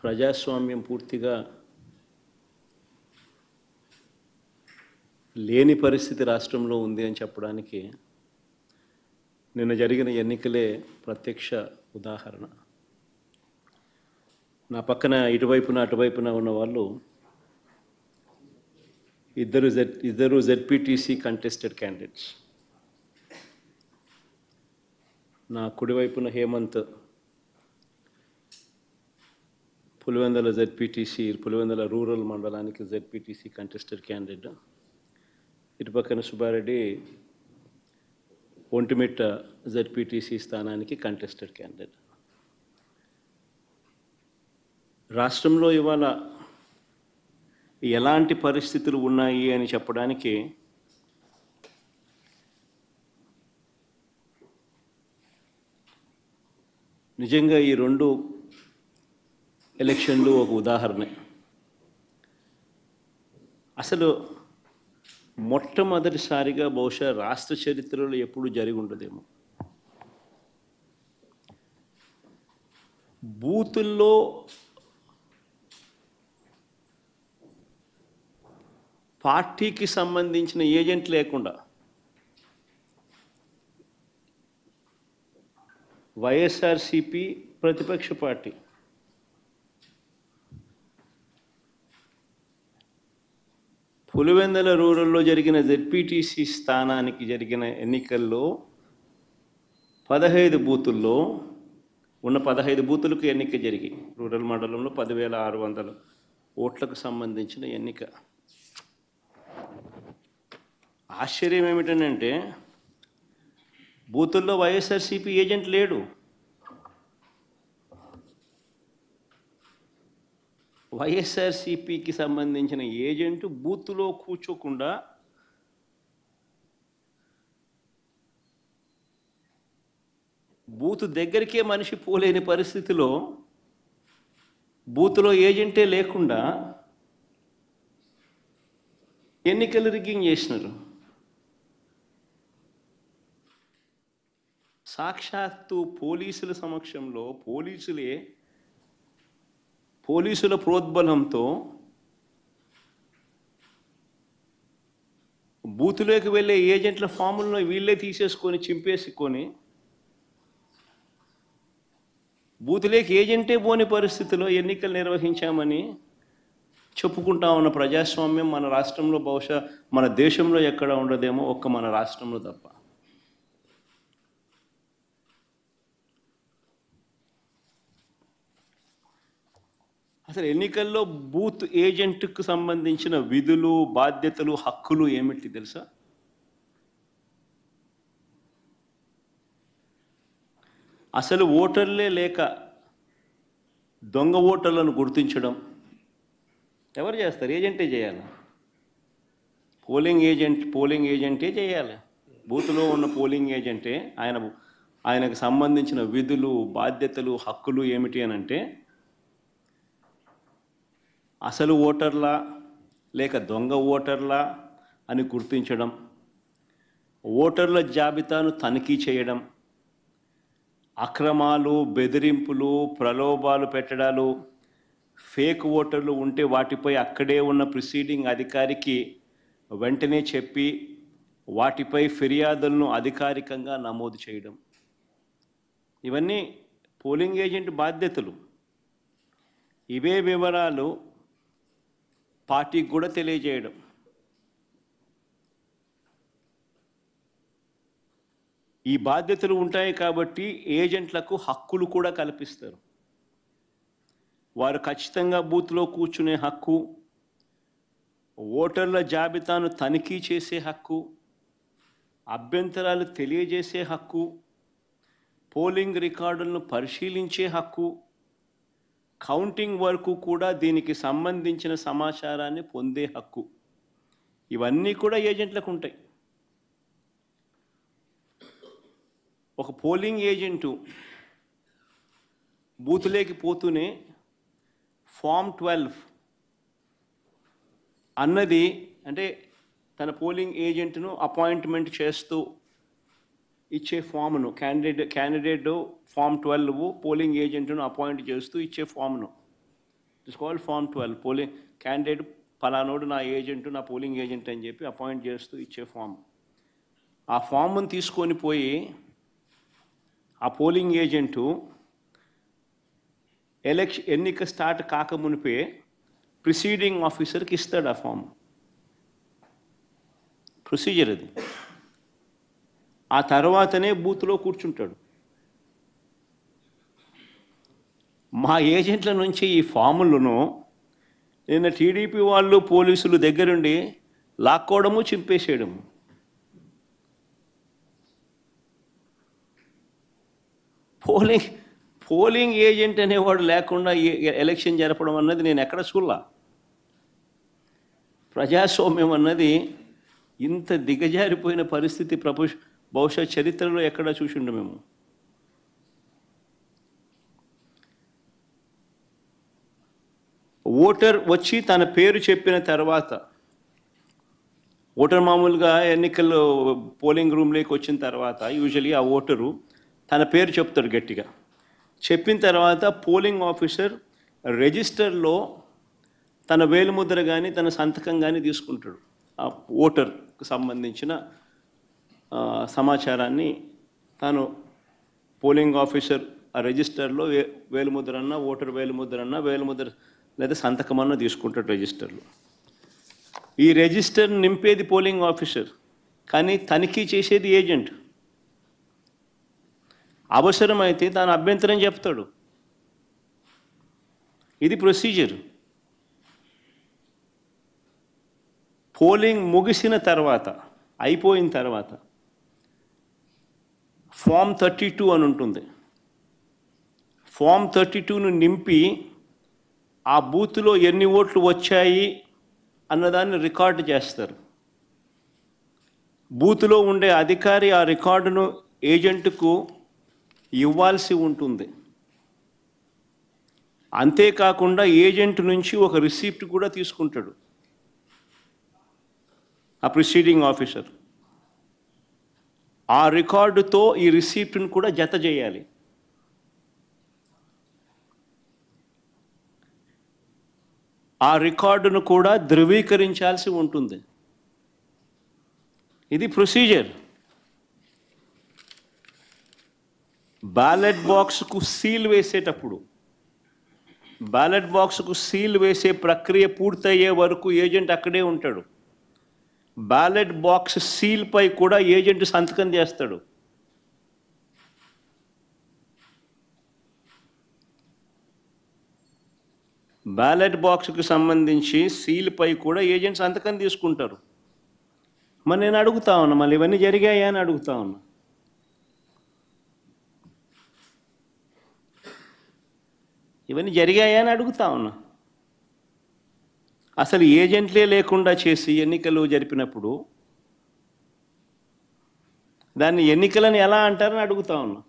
ప్రజాస్వామ్యం పూర్తిగా లేని పరిస్థితి రాష్ట్రంలో ఉంది అని చెప్పడానికి నిన్న జరిగిన ఎన్నికలే ప్రత్యక్ష ఉదాహరణ. నా పక్కన ఇటువైపున అటువైపున ఉన్న వాళ్ళు ఇద్దరు జెడ్పీటీసీ కంటెస్టెడ్ క్యాండిడేట్స్. నా కుడివైపున హేమంత్ పులివెందుల పులివెందుల రూరల్ మండలానికి జెడ్పీటీసీ కంటెస్టెడ్ క్యాండిడేట్. ఇటుపక్కన సుబ్బారెడ్డి ఒంటిమిట్ట జెడ్పీటీసీ స్థానానికి కంటెస్టెడ్ క్యాండిడేట్. రాష్ట్రంలో ఇవాళ ఎలాంటి పరిస్థితులు ఉన్నాయి అని చెప్పడానికి నిజంగా ఈ రెండు ఎలక్షన్లు ఒక ఉదాహరణ. అసలు మొట్టమొదటిసారిగా బహుశా రాష్ట్ర చరిత్రలో ఎప్పుడు జరిగి ఉండదేమో బూతుల్లో పార్టీకి సంబంధించిన ఏజెంట్ లేకుండా వైఎస్ఆర్సీపీ ప్రతిపక్ష పార్టీ పులివెందుల రూరల్లో జరిగిన జెడ్పీటీసీ స్థానానికి జరిగిన ఎన్నికల్లో 15 బూతుల్లో ఉన్న 15 బూతులకు ఎన్నిక జరిగి రూరల్ మండలంలో 10,600 ఓట్లకు సంబంధించిన ఎన్నిక. ఆశ్చర్యం ఏమిటంటే బూతుల్లో వైఎస్ఆర్సీపీ ఏజెంట్ లేడు. వైఎస్ఆర్సీపీకి సంబంధించిన ఏజెంట్ బూత్లో కూర్చోకుండా బూత్ దగ్గరికే మనిషి పోలేని పరిస్థితిలో బూత్లో ఏజెంటే లేకుండా ఎన్నికలు రిగ్గింగ్ చేసినారు. సాక్షాత్తు పోలీసుల సమక్షంలో పోలీసుల ప్రోద్బలంతో బూతులోకి వెళ్ళే ఏజెంట్ల ఫాములను వీళ్ళే తీసేసుకొని చింపేసుకొని బూతులోకి ఏజెంటే పోని పరిస్థితిలో ఎన్నికలు నిర్వహించామని చెప్పుకుంటా ఉన్న ప్రజాస్వామ్యం మన రాష్ట్రంలో బహుశా మన దేశంలో ఎక్కడ ఉండదేమో, ఒక్క మన రాష్ట్రంలో తప్ప. అసలు ఎన్నికల్లో బూత్ ఏజెంట్కు సంబంధించిన విధులు, బాధ్యతలు, హక్కులు ఏమిటి తెలుసా? అసలు ఓటర్లే లేక దొంగ ఓటర్లను గుర్తించడం ఎవరు చేస్తారు? ఏజెంటే చేయాలి. పోలింగ్ ఏజెంటే చేయాలి. బూత్లో ఉన్న పోలింగ్ ఏజెంటే ఆయనకు సంబంధించిన విధులు, బాధ్యతలు, హక్కులు ఏమిటి అని అంటే అసలు ఓటర్లా లేక దొంగ ఓటర్లా అని గుర్తించడం, ఓటర్ల జాబితాను తనిఖీ చేయడం, అక్రమాలు, బెదిరింపులు, ప్రలోభాలు పెట్టడాలు, ఫేక్ ఓటర్లు ఉంటే వాటిపై అక్కడే ఉన్న ప్రిసీడింగ్ అధికారికి వెంటనే చెప్పి వాటిపై ఫిర్యాదులను అధికారికంగా నమోదు చేయడం, ఇవన్నీ పోలింగ్ ఏజెంట్ బాధ్యతలు. ఇవే వివరాలు పార్టీకి కూడా తెలియజేయడం. ఈ బాధ్యతలు ఉంటాయి కాబట్టి ఏజెంట్లకు హక్కులు కూడా కల్పిస్తారు. వారు ఖచ్చితంగా బూత్లో కూర్చునే హక్కు, ఓటర్ల జాబితాను తనిఖీ చేసే హక్కు, అభ్యంతరాలు తెలియజేసే హక్కు, పోలింగ్ రికార్డులను పరిశీలించే హక్కు, కౌంటింగ్ వరకు కూడా దీనికి సంబంధించిన సమాచారాన్ని పొందే హక్కు, ఇవన్నీ కూడా ఏజెంట్లకు ఉంటాయి. ఒక పోలింగ్ ఏజెంటు బూత్లోకి పోతూనే ఫామ్ 12 అన్నది అంటే తన పోలింగ్ ఏజెంట్ను అపాయింట్మెంట్ చేస్తూ ఇచ్చే ఫామ్ను క్యాండిడేట్ ఫామ్ 12 పోలింగ్ ఏజెంట్ను అపాయింట్ చేస్తూ ఇచ్చే ఫామ్ను it's called form 12. Polling candidate పలానోడు నా ఏజెంట్, నా పోలింగ్ ఏజెంట్ అని చెప్పి అపాయింట్ చేస్తూ ఇచ్చే ఫామ్. ఆ ఫామ్ని తీసుకొని పోయి ఆ పోలింగ్ ఏజెంటు ఎన్నిక స్టార్ట్ కాకమునిపే ప్రిసీడింగ్ ఆఫీసర్కి ఇస్తాడు ఆ ఫామ్. ప్రొసీజర్ అది. ఆ తర్వాతనే బూత్లో కూర్చుంటాడు. మా ఏజెంట్ల నుంచి ఈ ఫాములను నిన్న టీడీపీ వాళ్ళు పోలీసులు దగ్గరుండి లాక్కోవడము, చింపేసేయడము. పోలింగ్ ఏజెంట్ అనేవాడు లేకుండా ఎలక్షన్ జరపడం అన్నది నేను ఎక్కడ చూడలా. ప్రజాస్వామ్యం అన్నది ఇంత దిగజారిపోయిన పరిస్థితి బహుశా చరిత్రలో ఎక్కడ చూసిండు మేము. ఓటర్ వచ్చి తన పేరు చెప్పిన తర్వాత, ఓటర్ మామూలుగా ఎన్నికల్లో పోలింగ్ రూమ్లోకి వచ్చిన తర్వాత యూజువలీ ఆ ఓటరు తన పేరు చెప్తాడు గట్టిగా. చెప్పిన తర్వాత పోలింగ్ ఆఫీసర్ రిజిస్టర్లో తన వేలిముద్ర కానీ తన సంతకం కానీ తీసుకుంటాడు. ఆ ఓటర్కు సంబంధించిన సమాచారాన్ని తాను పోలింగ్ ఆఫీసర్ ఆ రిజిస్టర్లో వేలిముద్ర అన్న, ఓటర్ వేలిముద్ర అన్న, వేలిముద్ర లేదా సంతకం అన్న తీసుకుంటాడు రిజిస్టర్లో. ఈ రిజిస్టర్ నింపేది పోలింగ్ ఆఫీసర్, కానీ తనిఖీ చేసేది ఏజెంట్. అవసరమైతే తాను అభ్యంతరం చెప్తాడు. ఇది ప్రొసీజర్. పోలింగ్ ముగిసిన తర్వాత, అయిపోయిన తర్వాత ఫామ్ 32 అని ఉంటుంది. ఫామ్ 32ను నింపి ఆ బూత్లో ఎన్ని ఓట్లు వచ్చాయి అన్నదాన్ని రికార్డు చేస్తారు. బూత్లో ఉండే అధికారి ఆ రికార్డును ఏజెంట్కు ఇవ్వాల్సి ఉంటుంది. అంతేకాకుండా ఏజెంట్ నుంచి ఒక రిసీప్ట్ కూడా తీసుకుంటాడు ఆ ప్రిసీడింగ్ ఆఫీసర్. ఆ రికార్డుతో ఈ రిసీప్ట్ను కూడా జత చేయాలి. ఆ రికార్డును కూడా ధృవీకరించాల్సి ఉంటుంది. ఇది ప్రొసీజర్. బ్యాలెట్ బాక్స్కు సీల్ వేసేటప్పుడు, బ్యాలెట్ బాక్స్కు సీల్ వేసే ప్రక్రియ పూర్తయ్యే వరకు ఏజెంట్ అక్కడే ఉంటాడు. బ్యాలెట్ బాక్స్ సీల్పై కూడా ఏజెంట్ సంతకం చేస్తాడు. బ్యాలెట్ బాక్స్కి సంబంధించి సీల్పై కూడా ఏజెంట్ సంతకం తీసుకుంటారు. మరి నేను అడుగుతా ఉన్నా, మళ్ళీ ఇవన్నీ జరిగాయా అని అడుగుతా ఉన్నా. ఇవన్నీ జరిగాయా అని అడుగుతా ఉన్నా. అసలు ఏజెంట్లే లేకుండా చేసి ఎన్నికలు జరిపినప్పుడు దాన్ని ఎన్నికలని ఎలా అంటారని అడుగుతా ఉన్నా.